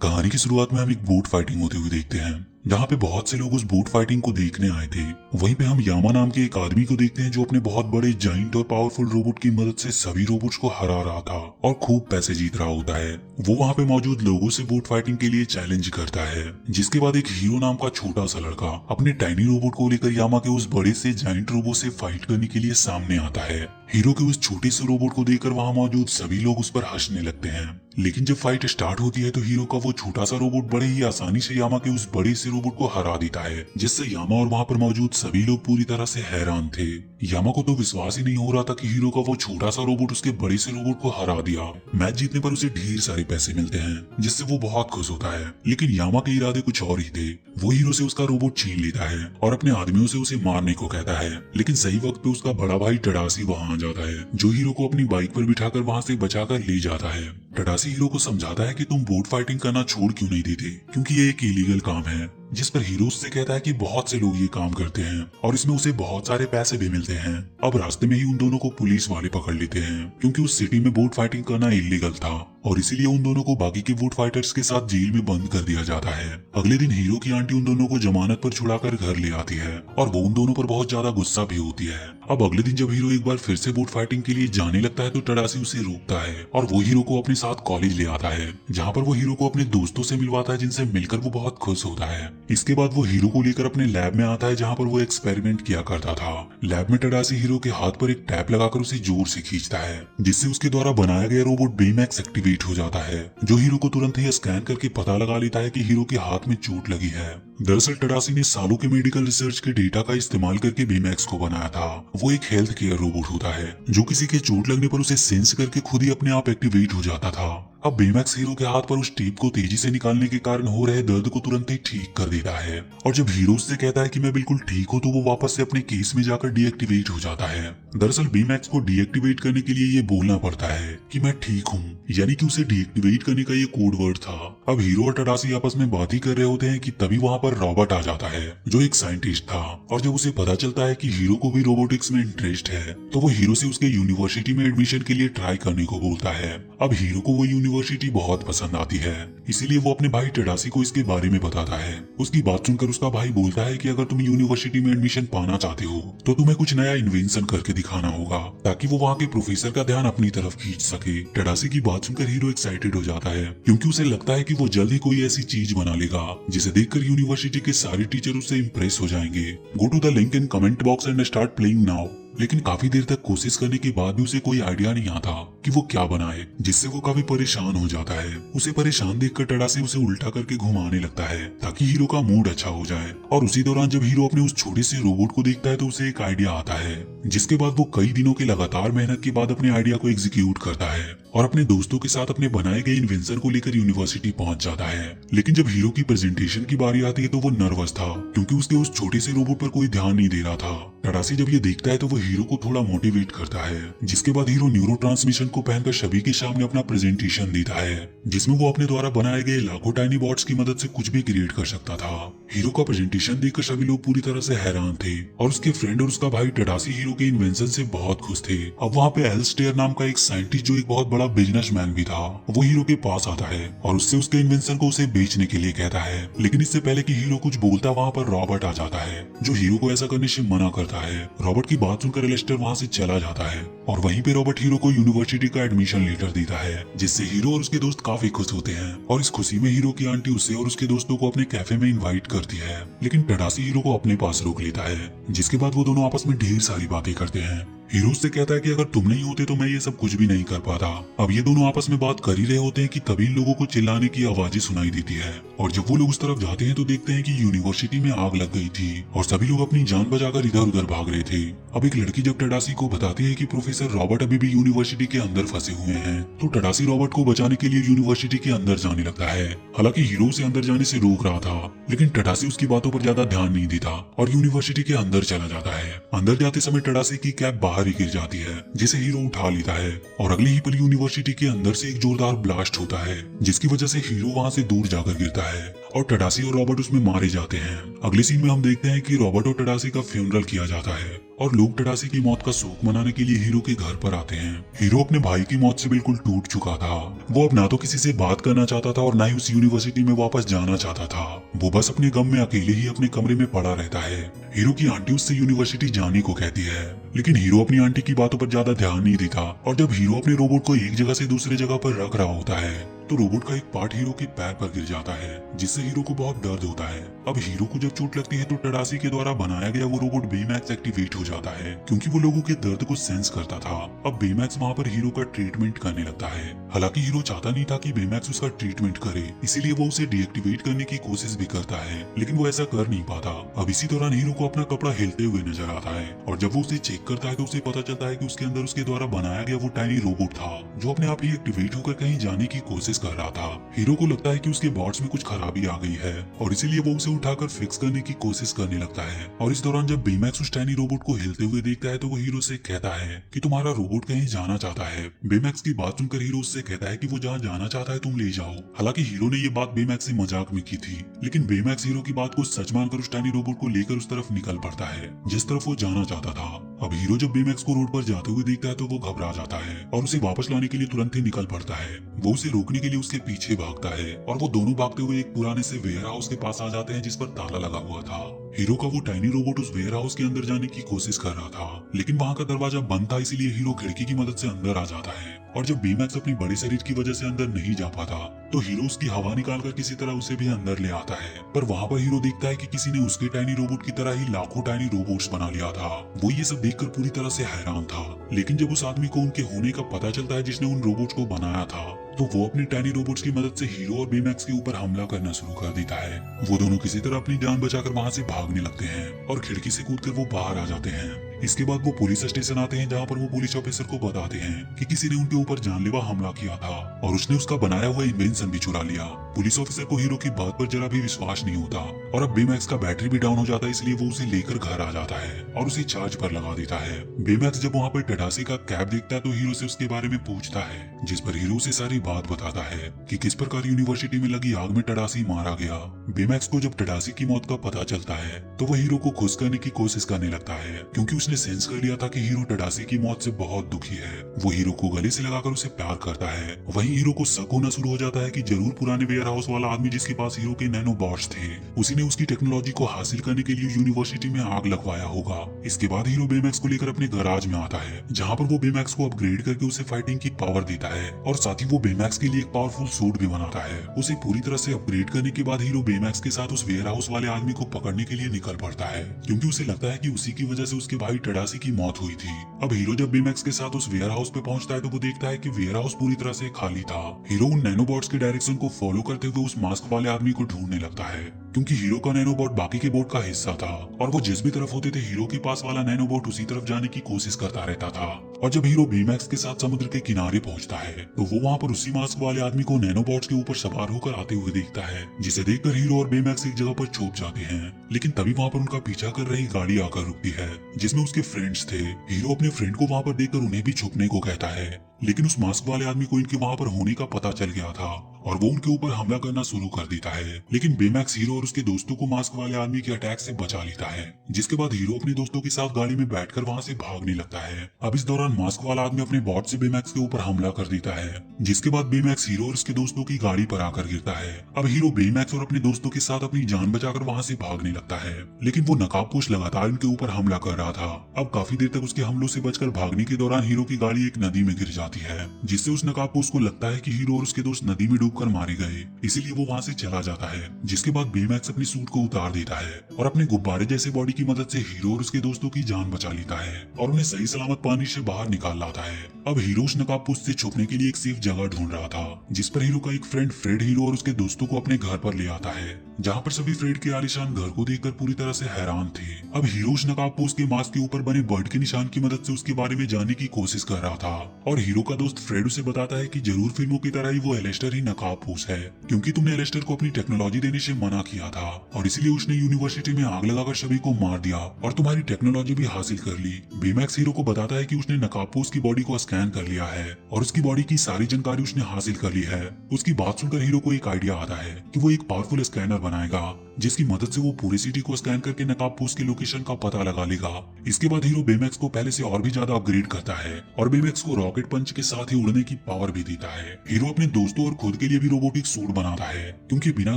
कहानी की शुरुआत में हम एक बोट फाइटिंग होते हुए देखते हैं, जहाँ पे बहुत से लोग उस बोट फाइटिंग को देखने आए थे। वहीं पे हम यामा नाम के एक आदमी को देखते हैं जो अपने बहुत बड़े जाइंट और पावरफुल रोबोट की मदद से सभी रोबोट्स को हरा रहा था और खूब पैसे जीत रहा होता है। वो वहाँ पे मौजूद लोगों से बोट फाइटिंग के लिए चैलेंज करता है, जिसके बाद एक हीरो नाम का छोटा सा लड़का अपने टाइनी रोबोट को लेकर यामा के उस बड़े से जाइंट रोबोट से फाइट करने के लिए सामने आता है। हीरो के उस छोटे से रोबोट को देखकर वहाँ मौजूद सभी लोग उस पर हंसने लगते हैं, लेकिन जब फाइट स्टार्ट होती है तो हीरो का वो छोटा सा रोबोट बड़े ही आसानी से यामा के उस बड़े से रोबोट को हरा देता है, जिससे यामा और वहाँ पर मौजूद सभी लोग पूरी तरह से हैरान थे। यामा को तो विश्वास ही नहीं हो रहा था कि हीरो का वो छोटा सा रोबोट उसके बड़े से रोबोट को हरा दिया। मैच जीतने पर उसे ढेर सारे पैसे मिलते हैं, जिससे वो बहुत खुश होता है, लेकिन यामा के इरादे कुछ और ही थे। वो हीरो से उसका रोबोट छीन लेता है और अपने आदमियों से उसे मारने को कहता है, लेकिन सही वक्त पे उसका बड़ा भाई टडासी वहाँ आ जाता है, जो हीरो को अपनी बाइक पर बिठाकर वहाँ से बचाकर ले जाता है। टडासी हीरो को समझाता है कि तुम बोट फाइटिंग करना छोड़ क्यों नहीं देते, क्योंकि ये एक इलीगल काम है। जिस पर हीरो उससे कहता है कि बहुत से लोग ये काम करते हैं और इसमें उसे बहुत सारे पैसे भी मिलते हैं। अब रास्ते में ही उन दोनों को पुलिस वाले पकड़ लेते हैं, क्योंकि उस सिटी में बोट फाइटिंग करना इलीगल था और इसीलिए उन दोनों को बाकी के बोट फाइटर्स के साथ जेल में बंद कर दिया जाता है। अगले दिन हीरो की आंटी उन दोनों को जमानत पर छुड़ाकर घर ले आती है और वो उन दोनों पर बहुत ज्यादा गुस्सा भी होती है। अब अगले दिन जब हीरो एक बार फिर से बोट फाइटिंग के लिए जाने लगता है तो टडासी उसे रोकता है और वो हीरो को अपने साथ कॉलेज ले आता है, जहाँ पर वो हीरो को अपने दोस्तों से मिलवाता है, जिनसे मिलकर वो बहुत खुश होता है। इसके बाद वो हीरो को लेकर अपने लैब में आता है, जहाँ पर वो एक्सपेरिमेंट किया करता था। लैब में टडासी हीरो के हाथ पर एक टैप लगाकर उसे जोर से खींचता है, जिससे उसके द्वारा बनाया गया रोबोट बेमैक्स एक्टिवेट हो जाता है, जो हीरो को तुरंत ही स्कैन करके पता लगा लेता है कि हीरो के हाथ में चोट लगी है। दरअसल टडासी ने सालों के मेडिकल रिसर्च के डेटा का इस्तेमाल करके बेमैक्स को बनाया था। वो एक हेल्थ केयर रोबोट होता है जो किसी के चोट लगने पर उसे सेंस करके खुद ही अपने आप एक्टिवेट हो जाता था। अब बेमैक्स हीरो के हाथ पर उस टेप को तेजी से निकालने के कारण हो रहे दर्द को तुरंत ही ठीक कर देता है, और जब हीरो उससे कहता है कि मैं बिल्कुल ठीक हूँ तो वो वापस से अपने केस में जाकर डीएक्टिवेट हो जाता है। दरअसल बेमैक्स को डीएक्टिवेट करने के लिए ये बोलना पड़ता है कि मैं ठीक हूँ, यानी कि उसे डीएक्टिवेट करने का ये कोड वर्ड था। अब हीरो और टडासी आपस में बात ही कर रहे होते हैं कि तभी वहाँ पर रॉबर्ट आ जाता है, जो एक साइंटिस्ट था, और जब उसे पता चलता है कि हीरो को भी रोबोटिक्स में इंटरेस्ट है तो वो हीरो से उसके यूनिवर्सिटी में एडमिशन के लिए ट्राई करने को बोलता है। अब हीरो को वो यूनिवर्सिटी बहुत पसंद आती है, इसीलिए वो अपने भाई टडासी को इसके बारे में बताता है। उसकी बात सुनकर उसका भाई बोलता है कि अगर तुम यूनिवर्सिटी में एडमिशन पाना चाहते हो तो तुम्हें कुछ नया इन्वेंशन करके दिखाना होगा, ताकि वो वहाँ के प्रोफेसर का ध्यान अपनी तरफ खींच सके। टडासी की बात सुनकर हीरो एक्साइटेड हो जाता है, क्योंकि उसे लगता है कि वो जल्द ही कोई ऐसी चीज बना लेगा जिसे देखकर यूनिवर्सिटी के सारे टीचर उससे इम्प्रेस हो जाएंगे। Go to the link in comment box and start playing now. लेकिन काफी देर तक कोशिश करने के बाद भी उसे कोई आइडिया नहीं आता कि वो क्या बनाए, जिससे वो काफी परेशान हो जाता है। उसे परेशान देखकर टडासी उसे उल्टा करके घुमाने लगता है ताकि हीरो का मूड अच्छा हो जाए, और उसी दौरान जब हीरो अपने उस छोटे से रोबोट को देखता है तो उसे एक आइडिया आता है, जिसके बाद वो कई दिनों की लगातार मेहनत के बाद अपने आइडिया को एग्जीक्यूट करता है और अपने दोस्तों के साथ अपने बनाए गए इन्वेंशन को लेकर यूनिवर्सिटी पहुंच जाता है। लेकिन जब हीरो की प्रेजेंटेशन की बारी आती है तो वो नर्वस था, क्योंकि उसके उस छोटे से रोबोट पर कोई ध्यान नहीं दे रहा था। टडासी जब ये देखता है तो वो हीरो को थोड़ा मोटिवेट करता है, जिसके बाद हीरो न्यूरो ट्रांसमिशन को पहनकर सभी के सामने अपना प्रेजेंटेशन देता है, जिसमें वो अपने द्वारा बनाए गए लाखों टाइनी बॉट्स की मदद से कुछ भी क्रिएट कर सकता था। हीरो का प्रेजेंटेशन देखकर सभी लोग पूरी तरह से हैरान थे, और उसके फ्रेंड और उसका भाई टडासी हीरो के इन्वेंशन से बहुत खुश थे। अब वहाँ पे एल्स्टेयर नाम का एक साइंटिस्ट, जो एक बहुत बड़ा बिजनेसमैन भी था, वो हीरो के पास आता है और उससे उसके इन्वेंशन को उसे बेचने के लिए कहता है। लेकिन इससे पहले कि हीरो कुछ बोलता वहाँ पर रॉबर्ट आ जाता है, जो हीरो को ऐसा करने से मना करता है। रॉबर्ट की बात सुनकर एलिस्टर वहाँ से चला जाता है और वहीं पे रॉबर्ट हीरो को यूनिवर्सिटी का एडमिशन लेटर देता है, जिससे हीरो और उसके दोस्त काफी खुश होते हैं। और इस खुशी में हीरो की आंटी उसे और उसके दोस्तों को अपने कैफे में इनवाइट करती है, लेकिन टडासी हीरो को अपने पास रोक लेता है, जिसके बाद वो दोनों आपस में ढेर सारी बातें करते हैं। हीरो उससे कहता है कि अगर तुम नहीं होते तो मैं ये सब कुछ भी नहीं कर पाता। अब ये दोनों आपस में बात कर ही रहे होते हैं कि तभी इन लोगों को चिल्लाने की आवाजें सुनाई देती है, और जब वो लोग उस तरफ जाते हैं तो देखते हैं कि यूनिवर्सिटी में आग लग गई थी और सभी लोग अपनी जान बचाकर इधर उधर भाग रहे थे। अब एक लड़की जब टडासी को बताती है कि प्रोफेसर रॉबर्ट अभी भी यूनिवर्सिटी के अंदर फंसे हुए हैं, तो टडासी रॉबर्ट को बचाने के लिए यूनिवर्सिटी के अंदर जाने लगता है। हालांकि हीरो उसे अंदर जाने से रोक रहा था, लेकिन टडासी उसकी बातों पर ज्यादा ध्यान नहीं देता और यूनिवर्सिटी के अंदर चला जाता है। अंदर जाते समय टडासी की कैप बाहर ही गिर जाती है, जिसे हीरो उठा लेता है, और अगले ही पल यूनिवर्सिटी के अंदर से एक जोरदार ब्लास्ट होता है, जिसकी वजह से हीरो वहां से दूर जाकर गिरता है और टडासी और रॉबर्ट उसमें मारे जाते हैं। अगले सीन में हम देखते हैं कि रॉबर्ट और टडासी का फ्यूनरल किया जाता है और लोग टडासी की मौत का शोक मनाने के लिए हीरो के घर पर आते हैं। हीरो अपने भाई की मौत से बिल्कुल टूट चुका था। वो अब ना तो किसी से बात करना चाहता था और ना ही उस यूनिवर्सिटी में वापस जाना चाहता था। वो बस अपने गम में अकेले ही अपने कमरे में पड़ा रहता है। हीरो की आंटी उससे यूनिवर्सिटी जाने को कहती है, लेकिन हीरो अपनी आंटी की बातों पर ज्यादा ध्यान नहीं देता। और जब हीरो अपने रोबोट को एक जगह से दूसरी जगह पर रख रहा होता है तो रोबोट का एक पार्ट हीरो के पैर पर गिर जाता है, जिससे हीरो को बहुत दर्द होता है। अब हीरो को जब चोट लगती है तो टडासी के द्वारा बनाया गया वो रोबोट बेमैक्स एक्टिवेट हो जाता है, क्योंकि वो लोगों के दर्द को सेंस करता था। अब बेमैक्स वहाँ पर हीरो का ट्रीटमेंट करने लगता है। हालांकि हीरो चाहता नहीं था कि बेमैक्स उसका ट्रीटमेंट करे, इसीलिए वो उसे डीएक्टिवेट करने की कोशिश भी करता है, लेकिन वो ऐसा कर नहीं पाता। अब इसी दौरान हीरो को अपना कपड़ा हिलते हुए नजर आता है, और जब वो उसे चेक करता है तो उसे पता चलता है कि उसके अंदर उसके द्वारा बनाया गया वो टाइनी रोबोट था, जो अपने आप ही एक्टिवेट होकर कहीं जाने की कोशिश कर रहा था। हीरो को लगता है कि उसके बॉट्स में कुछ खराबी आ गई है, और इसीलिए वो उसे उठाकर फिक्स करने की कोशिश करने लगता है। और इस दौरान जब बेमैक्स उस टाइनी रोबोट को हिलते हुए देखता है तो वो हीरो से कहता है कि तुम्हारा रोबोट कहीं जाना चाहता है। बेमैक्स की बात सुनकर हीरो उससे कहता है कि वो जहाँ जाना चाहता है तुम ले जाओ। हालांकि हीरो ने ये बात बेमैक्स से मजाक में की थी, लेकिन बेमैक्स हीरो की बात को सच मानकर उस टाइनी रोबोट को लेकर उस तरफ निकल पड़ता है जिस तरफ वो जाना चाहता था। अब हीरो जब बेमैक्स को रोड पर जाते हुए देखता है तो वो घबरा जाता है और उसे वापस लाने के लिए तुरंत ही निकल पड़ता है। वो उसे रोकने के लिए उसके पीछे भागता है और वो दोनों भागते हुए एक पुराने से वेयर हाउस के पास आ जाते हैं जिस पर ताला लगा हुआ था। हीरो का वो टाइनी रोबोट उस वेयर हाउस के अंदर जाने की कोशिश कर रहा था, लेकिन वहाँ का दरवाजा बंद था, इसीलिए हीरो खिड़की की मदद से अंदर आ जाता है। और जब बेमैक्स अपनी बड़े शरीर की वजह से अंदर नहीं जा पाता तो हीरो उसकी हवा निकालकर किसी तरह उसे भी अंदर ले आता है। पर वहाँ पर हीरो देखता है कि किसी ने उसके टाइनी रोबोट की तरह ही लाखों टाइनी रोबोट्स बना लिया था। वो ये सब देखकर पूरी तरह से हैरान था, लेकिन जब उस आदमी को उनके होने का पता चलता है जिसने उन रोबोट्स को बनाया था, तो वो अपने टाइनी रोबोट्स की मदद से हीरो और बेमैक्स के ऊपर हमला करना शुरू कर देता है। वो दोनों किसी तरह अपनी जान बचाकर वहाँ से भागने लगते हैं और खिड़की से कूदकर वो बाहर आ जाते हैं। इसके बाद वो पुलिस स्टेशन आते हैं, जहाँ पर वो पुलिस ऑफिसर को बताते हैं कि किसी ने उनके ऊपर जानलेवा हमला किया था और उसने उसका बनाया हुआ इन्वेंशन भी चुरा लिया। पुलिस ऑफिसर को हीरो की बात पर जरा भी विश्वास नहीं होता और अब बेमैक्स का बैटरी भी डाउन हो जाता है, इसलिए वो उसे लेकर घर आ जाता है और उसे चार्ज पर लगा देता है। बेमैक्स जब वहाँ पर टडासी का कैब देखता है तो हीरो से उसके बारे में पूछता है, जिस पर हीरो उसे सारी बात बताता है कि किस प्रकार यूनिवर्सिटी में लगी आग में टडासी मारा गया। बेमैक्स को जब टडासी की मौत का पता चलता है तो वह हीरो को खुश करने की कोशिश करने लगता है, क्योंकि उसने सेंस कर लिया था कि हीरो टडासी की मौत से बहुत दुखी है। वो हीरो को गले से लगाकर उसे प्यार करता है। वहीं हीरो को शक होना शुरू हो जाता है कि जरूर पुराने वेयर हाउस वाला आदमी जिसके पास हीरो के नैनो बॉट्स थे, उसी ने उसकी टेक्नोलॉजी को हासिल करने के लिए यूनिवर्सिटी में आग लगवाया होगा। इसके बाद हीरो बेमैक्स को लेकर अपने गैराज में आता है, जहाँ पर वो बेमैक्स को अपग्रेड करके उसे फाइटिंग की पावर देता है और साथ ही वो बेमैक्स के लिए एक पावरफुल सूट भी बनाता है। उसे पूरी तरह से अपग्रेड करने के बाद हीरो बेमैक्स के साथ उस वेयर हाउस वाले आदमी को पकड़ने के लिए निकल पड़ता है, क्योंकि उसे लगता है कि उसी की वजह से उसके भाई टडासी की मौत हुई थी। अब हीरो जब बेमैक्स के साथ उस वेयर हाउस पे पहुंचता है तो वो देखता है कि वेयर हाउस पूरी तरह से खाली था। हीरो उन नैनोबॉट्स के डायरेक्शन को फॉलो करते हुए उस मास्क वाले आदमी को ढूंढने लगता है, क्योंकि हीरो का नैनोबॉट बाकी के बोट का हिस्सा था और वो जिस भी तरफ होते थे हीरो के पास वाला नैनोबॉट उसी तरफ जाने की कोशिश करता रहता था। और जब हीरो बेमैक्स के साथ समुद्र के किनारे पहुंचता है तो वो वहाँ पर उसी मास्क वाले आदमी को नैनोबॉट्स के ऊपर सवार होकर आते हुए देखता है, जिसे देखकर हीरो और बेमैक्स एक जगह पर छुप जाते हैं। लेकिन तभी वहाँ पर उनका पीछा कर रही गाड़ी आकर रुकती है, जिसमें उसके फ्रेंड्स थे। हीरो अपने फ्रेंड को वहाँ पर देखकर उन्हें भी छुपने को कहता है, लेकिन उस मास्क वाले आदमी को इनके वहाँ पर होने का पता चल गया था और वो उनके ऊपर हमला करना शुरू कर देता है। लेकिन बेमैक्स हीरो और उसके दोस्तों को मास्क वाले आदमी के अटैक से बचा लेता है, जिसके बाद हीरो अपने दोस्तों के साथ गाड़ी में बैठकर वहाँ से भागने लगता है। अब इस दौरान मास्क वाला आदमी अपने बॉट से बेमैक्स के ऊपर हमला कर देता है, जिसके बाद बेमैक्स हीरो और उसके दोस्तों की गाड़ी पर आकर गिरता है। अब हीरो बेमैक्स और अपने दोस्तों के साथ अपनी जान बचाकर वहाँ से भागने लगता है, लेकिन वो नकाबपोश लगातार इनके ऊपर हमला कर रहा था। अब काफी देर तक उसके हमलों से बचकर भागने के दौरान हीरो की गाड़ी एक नदी में गिर जाती है, जिससे उस नकाबपोश को लगता है कि हीरो और उसके दोस्त नदी में डूबकर मारे गए, इसीलिए वो वहाँ से चला जाता है। जिसके बाद बेमैक्स अपनी सूट को उतार देता है और अपने गुब्बारे जैसे बॉडी की मदद से हीरो और उसके दोस्तों की जान बचा लेता है और उन्हें सही सलामत पानी से बाहर निकाल लाता है। अब हीरो उस नकाबपोश से छुपने के लिए एक सेफ जगह ढूंढ रहा था, जिस पर हीरो का एक फ्रेंड फ्रेड हीरो और उसके दोस्तों को अपने घर पर ले आता है, जहाँ पर सभी फ्रेड के आलीशान घर को देखकर पूरी तरह से हैरान थे। अब हीरो उस नकाबपोश के मास्क के ऊपर बने बर्ड के निशान की मदद से उसके बारे में जानने की कोशिश कर रहा था और हीरो का दोस्त फ्रेड उसे बताता है कि जरूर फिल्मों की तरह ही वो एलेस्टर ही नकाबपोश है, क्योंकि तुमने एलेस्टर को अपनी टेक्नोलॉजी देने से मना किया था और इसलिए उसने यूनिवर्सिटी में आग लगाकर सभी को मार दिया और तुम्हारी टेक्नोलॉजी भी हासिल कर ली। बेमैक्स हीरो को बताता है कि उसने नकाबपोश की बॉडी को स्कैन कर लिया है और उसकी बॉडी की सारी जानकारी उसने हासिल कर ली है। उसकी बात सुनकर हीरो को एक आइडिया आता है कि वो एक पावरफुल स्कैनर बनाएगा जिसकी मदद से वो पूरी सिटी को स्कैन करके नकाबपोश के लोकेशन का पता लगा लेगा। इसके बाद हीरो बेमैक्स को पहले से और भी ज्यादा अपग्रेड करता है और बेमैक्स को रॉकेट पंच के साथ ही उड़ने की पावर भी देता है। हीरो अपने दोस्तों और खुद के लिए भी रोबोटिक सूट बनाता है क्योंकि बिना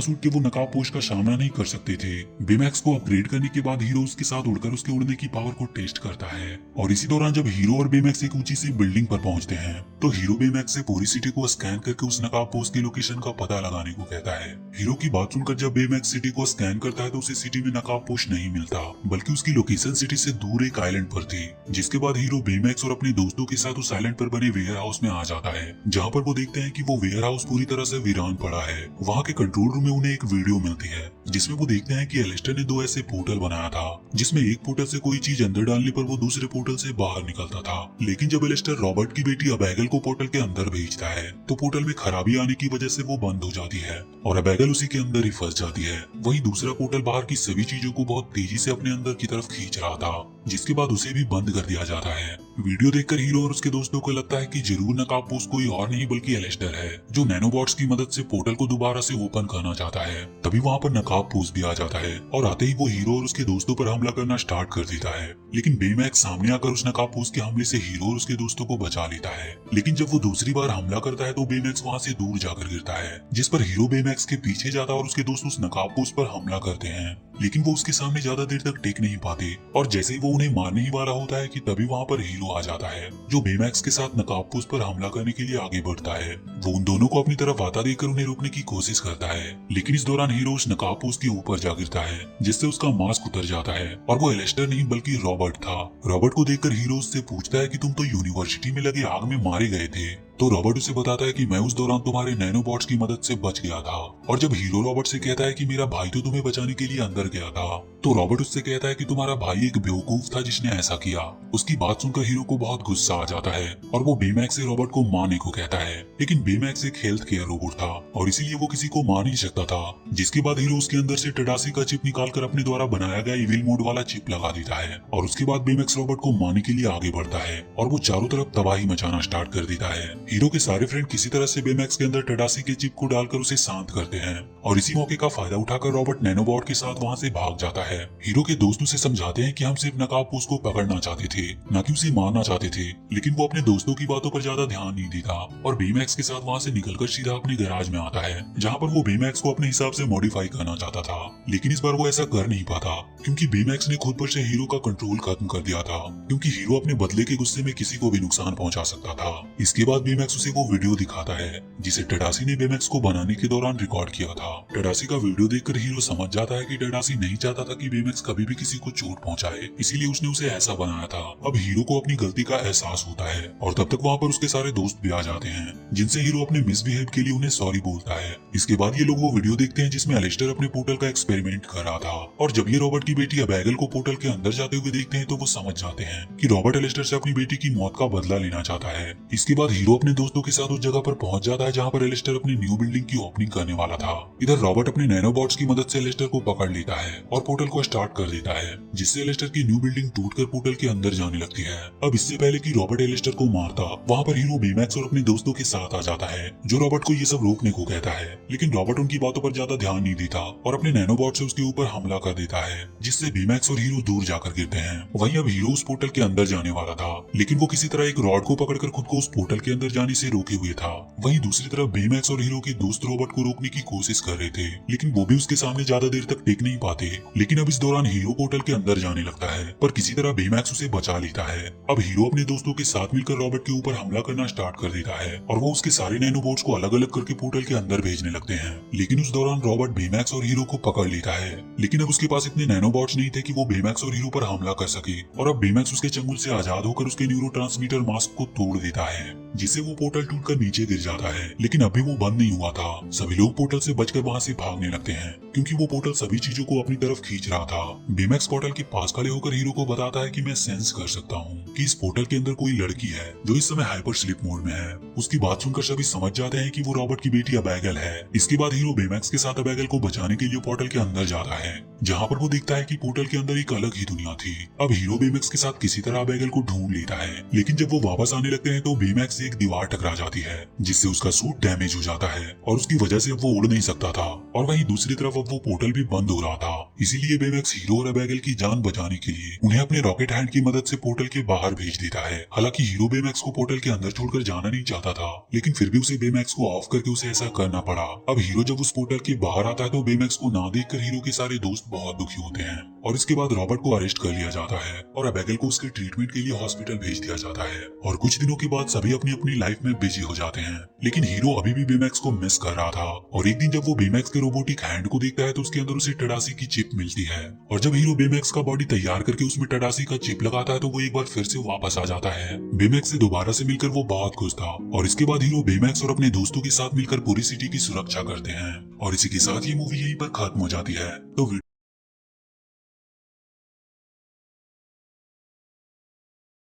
सूट के वो नकाबपोश का सामना नहीं कर सकते थे। बेमैक्स को अपग्रेड करने के बाद हीरो उसके साथ उड़कर उसके उड़ने की पावर को टेस्ट करता है और इसी दौरान जब हीरो और बेमैक्स एक ऊंची सी बिल्डिंग पर पहुंचते हैं तो हीरो बेमैक्स से पूरी सिटी को स्कैन करके उस नकाबपोश की लोकेशन का पता लगाने को कहता है। हीरो की बात सुनकर जब बेमैक्स सिटी को स्कैन करता है तो उसे सिटी में नकाबपोश नहीं मिलता, बल्कि उसकी लोकेशन सिटी से दूर एक आइलैंड पर थी। जिसके बाद हीरो बेमैक्स और अपने दोस्तों के साथ उस आइलैंड पर बने वेयर हाउस में आ जाता है, जहाँ पर वो देखते हैं कि वो वेयर हाउस पूरी तरह से वीरान पड़ा है। वहाँ के कंट्रोल रूम में उन्हें एक वीडियो मिलती है जिसमें वो देखते हैं कि एलिस्टर ने 2 ऐसे पोर्टल बनाया था जिसमें एक पोर्टल से कोई चीज अंदर डालने पर वो दूसरे पोर्टल से बाहर निकलता था। लेकिन जब एलिस्टर रॉबर्ट की बेटी अबैगल को पोर्टल के अंदर भेजता है तो पोर्टल में खराबी आने की वजह से वो बंद हो जाती है और अबैगल उसी के अंदर ही फंस जाती है। वहीं दूसरा पोर्टल बाहर की सभी चीजों को बहुत तेजी से अपने अंदर की तरफ खींच रहा था, जिसके बाद उसे भी बंद कर दिया जाता है। वीडियो देखकर हीरो और उसके दोस्तों को लगता है कि जरूर नकाबपोश कोई और नहीं बल्कि एलिस्टर है जो नैनोबॉट्स की मदद से पोर्टल को दोबारा से ओपन करना चाहता है। तभी वहाँ पर नकाबपोश भी आ जाता है और आते ही वो हीरो और उसके दोस्तों पर हमला करना स्टार्ट कर देता है। लेकिन बेमैक्स सामने आकर उस नकाबपोश के हमले से हीरो और उसके दोस्तों को बचा लेता है। लेकिन जब वो दूसरी बार हमला करता है तो बेमैक्स वहाँ से दूर जाकर गिरता है, जिस पर हीरो बेमैक्स के पीछे जाता है और उसके दोस्त उस नकाबपोश पर हमला करते हैं। लेकिन वो उसके सामने ज्यादा देर तक टिक नहीं पाते और जैसे ही वो उन्हें मारने ही वाला होता है कि तभी वहाँ पर हीरो आ जाता है जो बेमैक्स के साथ नकाबपोश पर हमला करने के लिए आगे बढ़ता है। वो उन दोनों को अपनी तरफ आता देकर उन्हें रोकने की कोशिश करता है, लेकिन इस दौरान हीरो उस नकाबपोश के ऊपर जा गिरता है जिससे उसका मास्क उतर जाता है और वो एलिस्टर नहीं बल्कि रॉबर्ट था। रॉबर्ट को देखकर हीरो उससे पूछता है कि तुम तो यूनिवर्सिटी में लगे आग में मारे गए थे। तो रॉबर्ट उसे बताता है कि मैं उस दौरान तुम्हारे नैनोबॉट्स की मदद से बच गया था। और जब हीरो रॉबर्ट से कहता है कि मेरा भाई तो तुम्हें बचाने के लिए अंदर गया था, तो रॉबर्ट उससे कहता है कि तुम्हारा भाई एक बेवकूफ था जिसने ऐसा किया। उसकी बात सुनकर हीरो को बहुत गुस्सा आ जाता है और वो बेमैक्स से रॉबर्ट को मारने को कहता है। लेकिन बेमैक्स एक हेल्थ केयर रोबोट था और इसीलिए वो किसी को मार नहीं सकता था। जिसके बाद हीरो उसके अंदर से टडासी का चिप निकालकर अपने द्वारा बनाया गया इविल मोड वाला चिप लगा देता है और उसके बाद बेमैक्स रॉबर्ट को मारने के लिए आगे बढ़ता है और वो चारों तरफ तबाही मचाना स्टार्ट कर देता है। हीरो के सारे फ्रेंड किसी तरह से बेमैक्स के अंदर टडासी के चिप को डालकर उसे शांत करते हैं और इसी मौके का फायदा उठाकर रॉबर्ट नैनोबॉट के साथ वहाँ से भाग जाता है। हीरो के दोस्त उसे समझाते हैं कि हम सिर्फ नकाबपोश को पकड़ना चाहते थे, न कि उसे मारना चाहते थे। लेकिन वो अपने दोस्तों की बातों पर ज्यादा ध्यान नहीं देता और बेमैक्स के साथ वहाँ से निकलकर सीधा अपने गैराज में आता है, जहाँ पर वो बेमैक्स को अपने हिसाब से मॉडिफाई करना चाहता था। लेकिन इस बार वो ऐसा कर नहीं पाता क्योंकि बेमैक्स ने खुद पर से हीरो का कंट्रोल खत्म कर दिया था, क्योंकि हीरो अपने बदले के गुस्से में किसी को भी नुकसान पहुंचा सकता था। इसके बाद बेमैक्स उसे वो वीडियो दिखाता है जिसे टडासी ने बेमैक्स को बनाने के दौरान रिकॉर्ड किया था। टडासी का वीडियो देखकर हीरो समझ जाता है कि टडासी नहीं चाहता था कि बेमैक्स कभी भी किसी को चोट पहुंचाए, इसीलिए उसने उसे ऐसा बनाया था। अब हीरो को अपनी गलती का एहसास होता है और तब तक वहाँ पर उसके सारे दोस्त भी आ जाते हैं, जिनसे हीरो अपने मिसबिहेव के लिए उन्हें सॉरी बोलता है। इसके बाद ये लोग वो वीडियो देखते हैं जिसमें एलिस्टर अपने पोर्टल का एक्सपेरिमेंट कर रहा था और जब ये रॉबर्ट की बेटी अबैगल को पोर्टल के अंदर जाते हुए देखते हैं तो वो समझ जाते हैं कि रॉबर्ट एलिस्टर से अपनी बेटी की मौत का बदला लेना चाहता है। इसके बाद हीरो अपने दोस्तों के साथ उस जगह पर पहुंच जाता है जहाँ पर एलिस्टर अपनी न्यू बिल्डिंग की ओपनिंग करने वाला था। इधर रॉबर्ट अपने नैनोबॉट्स की मदद से एलिस्टर को पकड़ लेता है और पोर्टल को स्टार्ट कर देता है, जिससे एलिस्टर की न्यू बिल्डिंग टूटकर पोर्टल के अंदर जाने लगती है। अब इससे पहले कि रॉबर्ट एलिस्टर को मारता, वहाँ पर हीरो बेमैक्स और अपने दोस्तों के साथ आ जाता है जो रॉबर्ट को ये सब रोकने को कहता है। लेकिन रॉबर्ट उनकी बातों पर ज्यादा ध्यान नहीं देता और अपने नैनोबॉट से उसके ऊपर हमला कर देता है, जिससे बेमैक्स और हीरो दूर जाकर गिरते हैं। वहीं अब हीरो उस पोर्टल के अंदर जाने वाला था, लेकिन वो किसी तरह एक रॉड को पकड़कर खुद को उस पोर्टल के अंदर जाने से रोके हुए था। वहीं दूसरी तरफ बेमैक्स और हीरो के दोस्त रॉबर्ट को रोकने की कोशिश कर रहे थे, लेकिन वो भी उसके सामने ज्यादा देर तक टिक नहीं पाते। लेकिन अब इस दौरान हीरो पोर्टल के अंदर जाने लगता है, पर किसी तरह बेमैक्स उसे बचा लेता है। अब हीरो अपने दोस्तों के साथ मिलकर रॉबर्ट के ऊपर हमला करना स्टार्ट कर देता है और वो उसके सारे नैनोबॉट्स को अलग अलग करके पोर्टल के अंदर भेजने लगते हैं। लेकिन उस दौरान रॉबर्ट बेमैक्स और हीरो को पकड़ लेता है, लेकिन अब उसके पास इतने नैनोबॉट्स नहीं थे कि वो बेमैक्स और हीरो पर हमला कर सके और अब बेमैक्स उसके चंगुल से आजाद होकर उसके न्यूरोट्रांसमीटर मास्क को तोड़ देता है, जिससे वो पोर्टल टूटकर नीचे गिर जाता है। लेकिन अभी वो बंद नहीं हुआ था। सभी लोग पोर्टल से बचकर वहाँ से भागने लगते हैं क्योंकि वो पोर्टल सभी चीजों को अपनी तरफ खींच रहा था। बेमैक्स पोर्टल के पास खड़े होकर हीरो को बताता है कि मैं सेंस कर सकता हूँ कि इस पोर्टल के अंदर कोई लड़की है जो इस समय हाइपर स्लीप मोड में है। उसकी बात सुनकर सभी समझ जाते हैं कि वो रॉबर्ट की बेटी अबैगल है। इसके बाद हीरो बेमैक्स के साथ अबैगल को बचाने के लिए पोर्टल के अंदर जाता है, जहाँ पर वो देखता है कि पोर्टल के अंदर एक अलग ही दुनिया थी। अब हीरो बेमैक्स के साथ किसी तरह अबैगल को ढूंढ लेता है, लेकिन जब वो वापस आने लगते हैं तो बेमैक्स से एक दीवार टकरा जाती है जिससे उसका सूट डैमेज हो जाता है और उसकी वजह से अब वो उड़ नहीं सकता था। और वहीं दूसरी तरफ अब वो पोर्टल भी बंद हो रहा था। इसीलिए बेमैक्स हीरो और अबेगेल की जान बचाने के लिए उन्हें अपने रॉकेट हैंड की मदद से पोर्टल के बाहर भेज देता है। हालांकि हीरो बेमैक्स को पोर्टल के अंदर छोड़कर जाना नहीं चाहता था, लेकिन फिर भी उसे बेमैक्स को ऑफ करके उसे ऐसा करना पड़ा। अब हीरो जब उस पोर्टल के बाहर आता है तो बेमैक्स को ना देखकर हीरो के सारे दोस्त बहुत दुखी होते हैं और इसके बाद रॉबर्ट को अरेस्ट कर लिया जाता है और अबेगेल को उसके ट्रीटमेंट के लिए हॉस्पिटल भेज दिया जाता है। और कुछ दिनों के बाद सभी अपनी अपनी लाइफ में बिजी हो जाते हैं, लेकिन हीरो अभी भी बेमैक्स को मिस कर रहा था। और एक दिन जब वो बेमैक्स के रोबोटिक हैंड को देखता है तो उसके अंदर उसे टडासी की चिप मिलती है। और जब हीरो बेमैक्स का बॉडी तैयार करके उसमें टडासी का चिप लगाता है तो वो एक बार फिर से वापस आ जाता है। बेमैक्स से दोबारा से मिलकर वो बहुत खुश था और इसके बाद हीरो बेमैक्स और अपने दोस्तों के साथ मिलकर पूरी सिटी की सुरक्षा करते हैं। और इसी के साथ ये मूवी यहीं पर खत्म हो जाती है। तो